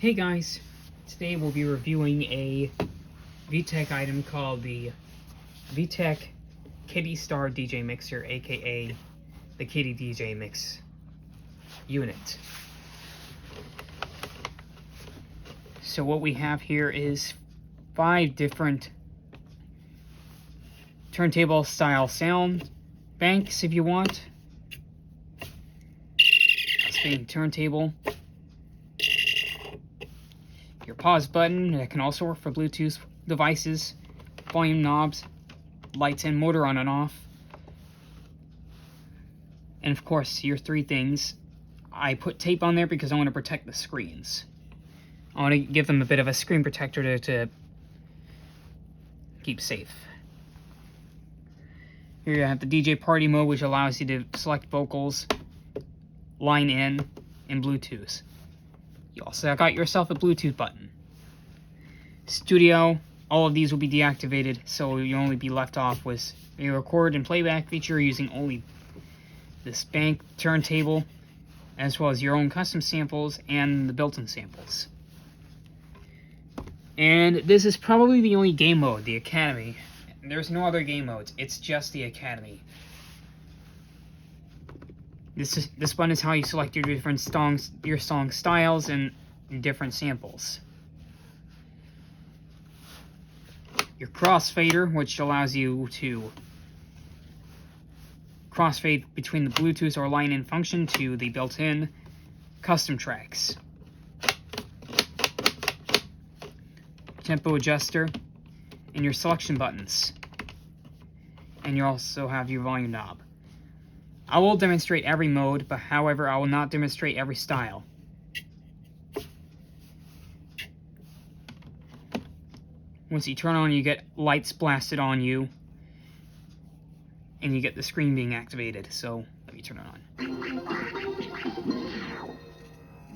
Hey guys, today we'll be reviewing a Vtech item called the Vtech kidistar DJ mixer, aka the Kitty DJ Mix unit. So what we have here is 5 different turntable style sound banks if you want. A spinning turntable. Your pause button that can also work for Bluetooth devices, volume knobs, lights and motor on and off, and of course your 3 things. I put tape on there because I want to protect the screens. I want to give them a bit of a screen protector to keep safe. Here you have the DJ party mode, which allows you to select vocals, line in, and Bluetooth. You also got yourself a Bluetooth button. Studio, all of these will be deactivated, so you'll only be left off with a record and playback feature using only this bank turntable, as well as your own custom samples and the built-in samples. And this is probably the only game mode, the Academy. There's no other game modes, it's just the Academy. This one is how you select your different songs, your song styles, and different samples. Your crossfader, which allows you to crossfade between the Bluetooth or line-in function to the built-in custom tracks. Tempo adjuster, and your selection buttons. And you also have your volume knob. I will demonstrate every mode, but however, I will not demonstrate every style. Once you turn on, you get lights blasted on you, and you get the screen being activated. So, let me turn it on.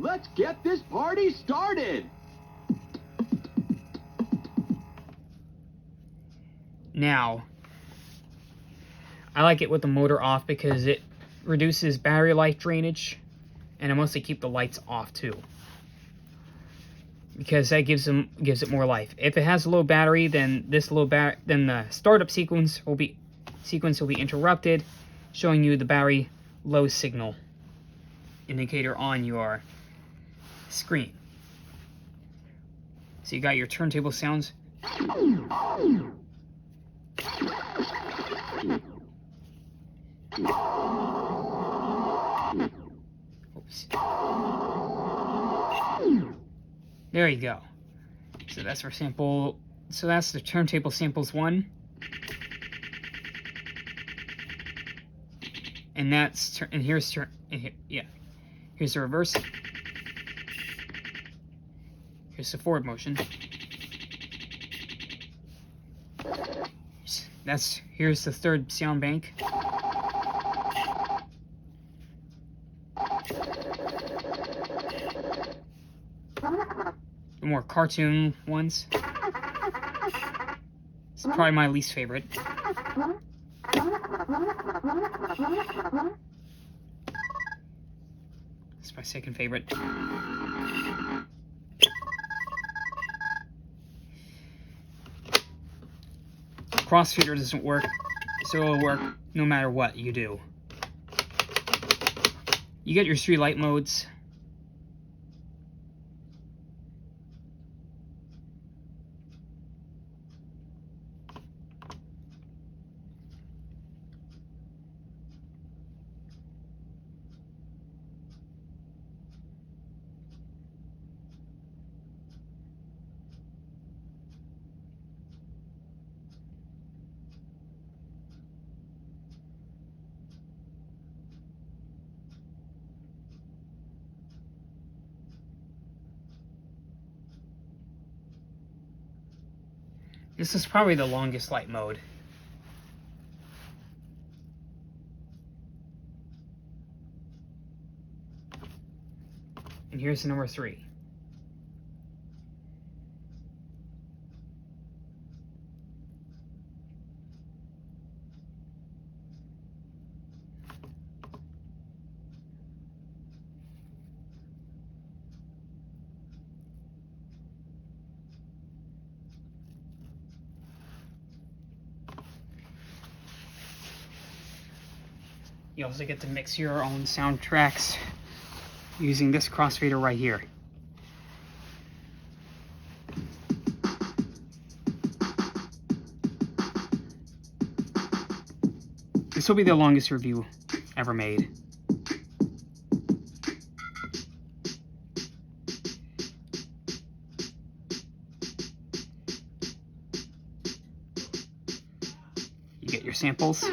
Let's get this party started! Now, I like it with the motor off because it reduces battery life drainage, and I mostly keep the lights off too, because that gives it more life. If it has a low battery, then then the startup sequence will be interrupted, showing you the battery low signal indicator on your screen. So you got your turntable sounds. Oops. There you go. So that's for sample. So that's the turntable samples 1, and that's here's the reverse. Here's the forward motion. Here's the 3rd sound bank. The more cartoon ones. It's probably my least favorite. It's my 2nd favorite. Crossfader doesn't work, so it'll work no matter what you do. You get your 3 light modes. This is probably the longest light mode. And here's number 3. You also get to mix your own soundtracks using this crossfader right here. This will be the longest review ever made. You get your samples.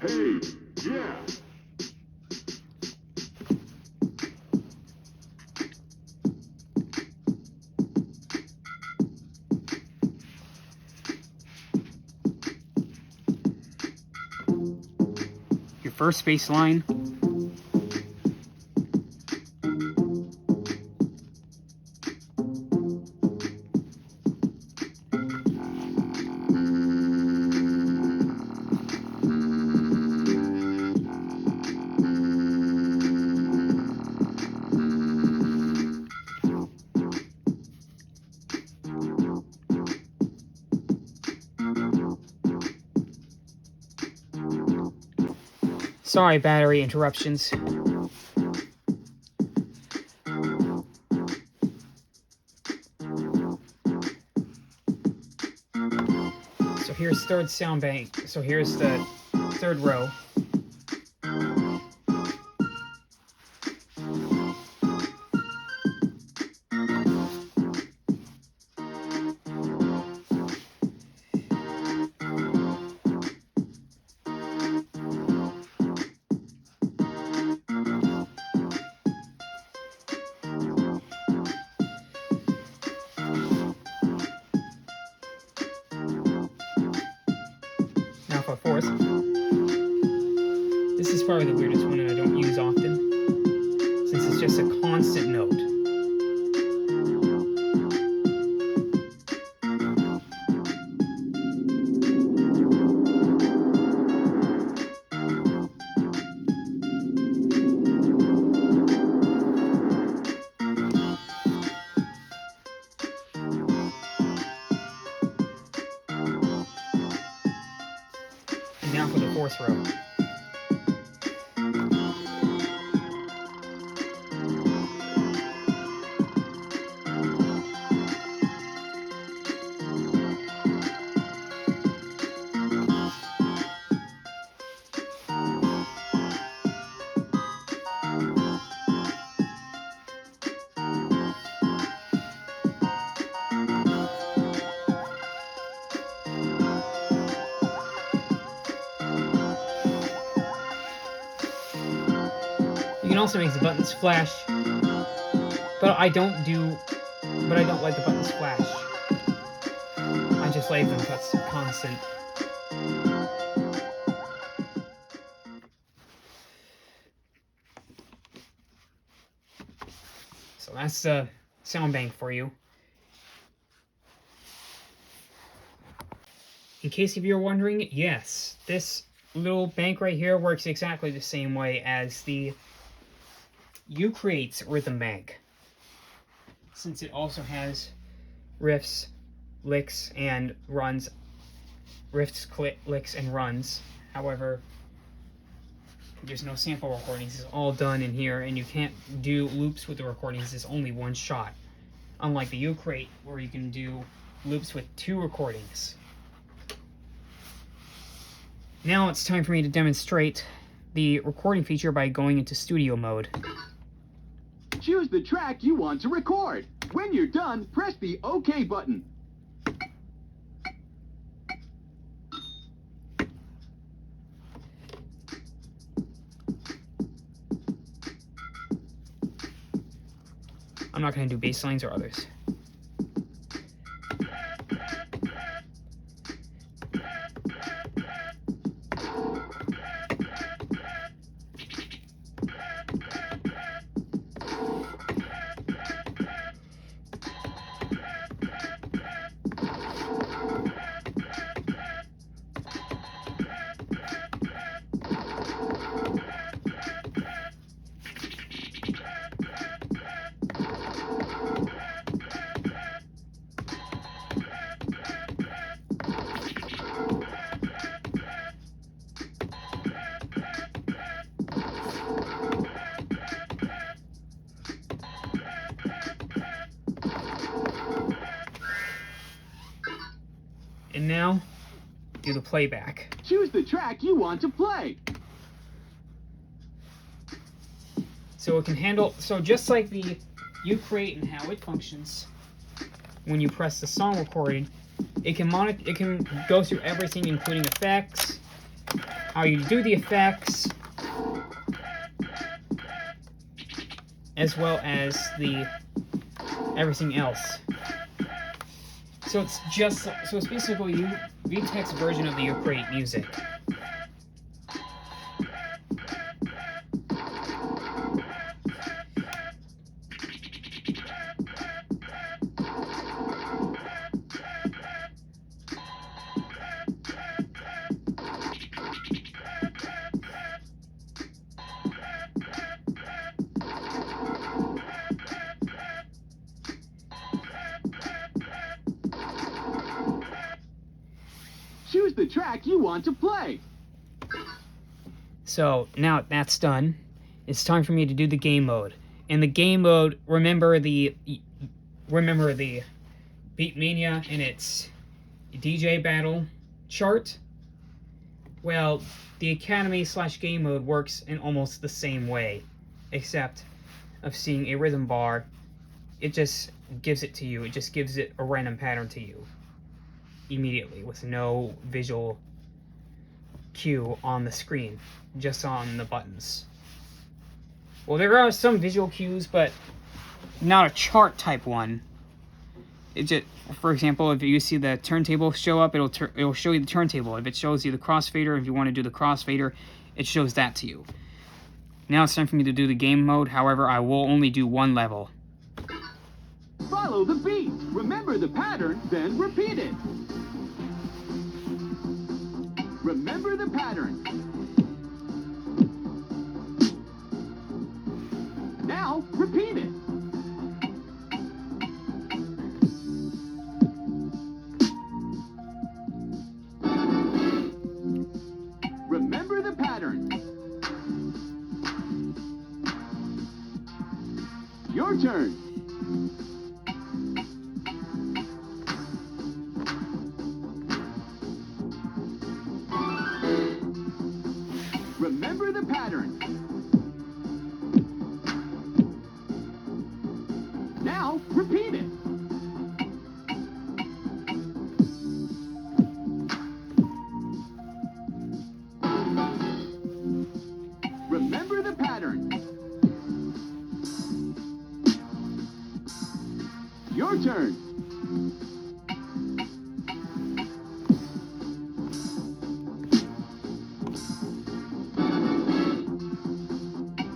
Hey, yeah. Your first bass line. Sorry, battery interruptions. So here's third Soundbank. So here's the third row. Now for fourth. This is probably the weirdest one and I don't use often, since it's just a constant note. And now for the fourth row. You can also make the buttons flash, but I don't like the buttons flash. I just like them constant. So that's the Soundbank for you. In case if you're wondering, yes, this little bank right here works exactly the same way as the Ucreate's rhythm bank, since it also has riffs, licks, and runs. Riffs, licks, and runs. However, there's no sample recordings. It's all done in here, and you can't do loops with the recordings. It's only one shot. Unlike the Ucreate, where you can do loops with 2 recordings. Now it's time for me to demonstrate the recording feature by going into studio mode. Choose the track you want to record. When you're done, press the OK button. I'm not going to do bass lines or others. now, do the playback. Choose the track you want to play. So it can handle, so just like the Ucrate and how it functions, when you press the song recording, it can go through everything, including effects, how you do the effects, as well as the everything else. So it's basically Vtech's version of the Ucrate music. Choose the track you want to play. So now that's done, it's time for me to do the game mode. In the game mode, remember the Beatmania and its DJ battle chart? Well, the Academy/game mode works in almost the same way, except of seeing a rhythm bar, it just gives it to you. It just gives it a random pattern to you immediately with no visual cue on the screen, just on the buttons. Well, there are some visual cues, but not a chart type one. It just, for example, if you see the turntable show up, it'll show you the turntable. If it shows you the crossfader, if you want to do the crossfader, it shows that to you. Now it's time for me to do the game mode. However, I will only do one level. Follow the beat. Remember the pattern, then repeat it. Remember the pattern. Now, repeat it. Remember the pattern. Your turn. Remember the pattern. Now, repeat it. Remember the pattern. Your turn.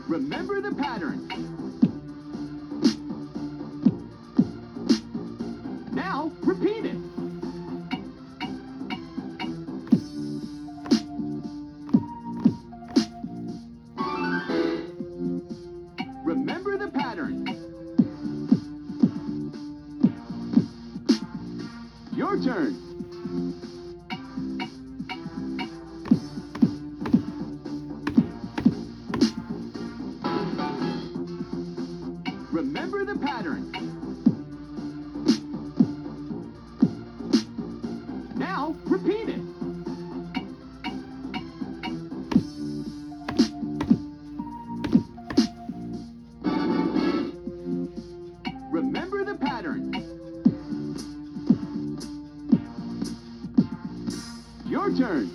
Remember the pattern. Now, repeat it. Remember the pattern. Your turn. Remember the pattern. Now, repeat it. Remember the pattern. Your turn.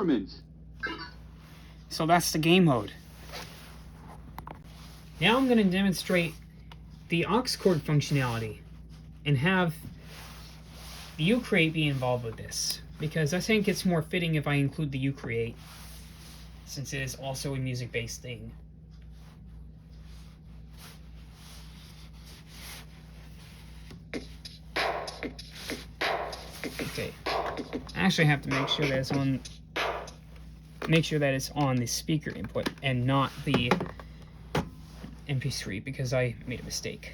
performance. So that's the game mode. Now I'm going to demonstrate the aux cord functionality and have the Ucreate be involved with this, because I think it's more fitting if I include the Ucreate, since it is also a music-based thing. Okay, I actually have to make sure that it's on the speaker input and not the MP3, because I made a mistake.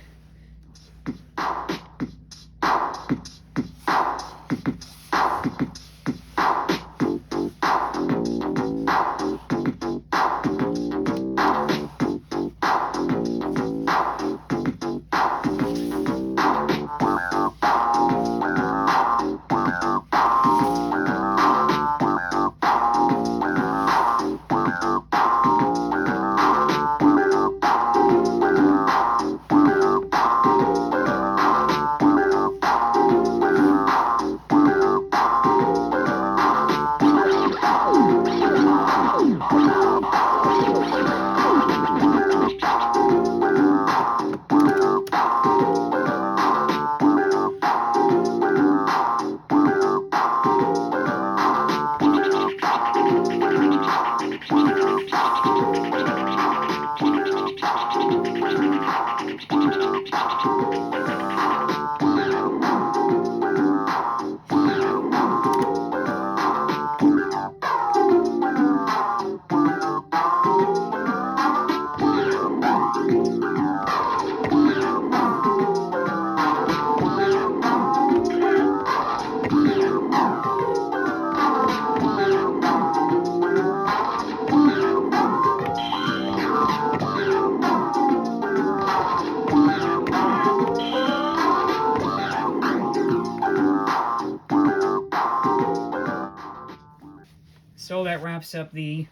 So that wraps up the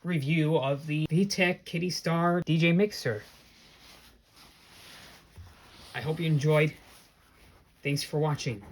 review of the Vtech kidistar DJ mixer. I hope you enjoyed. Thanks for watching.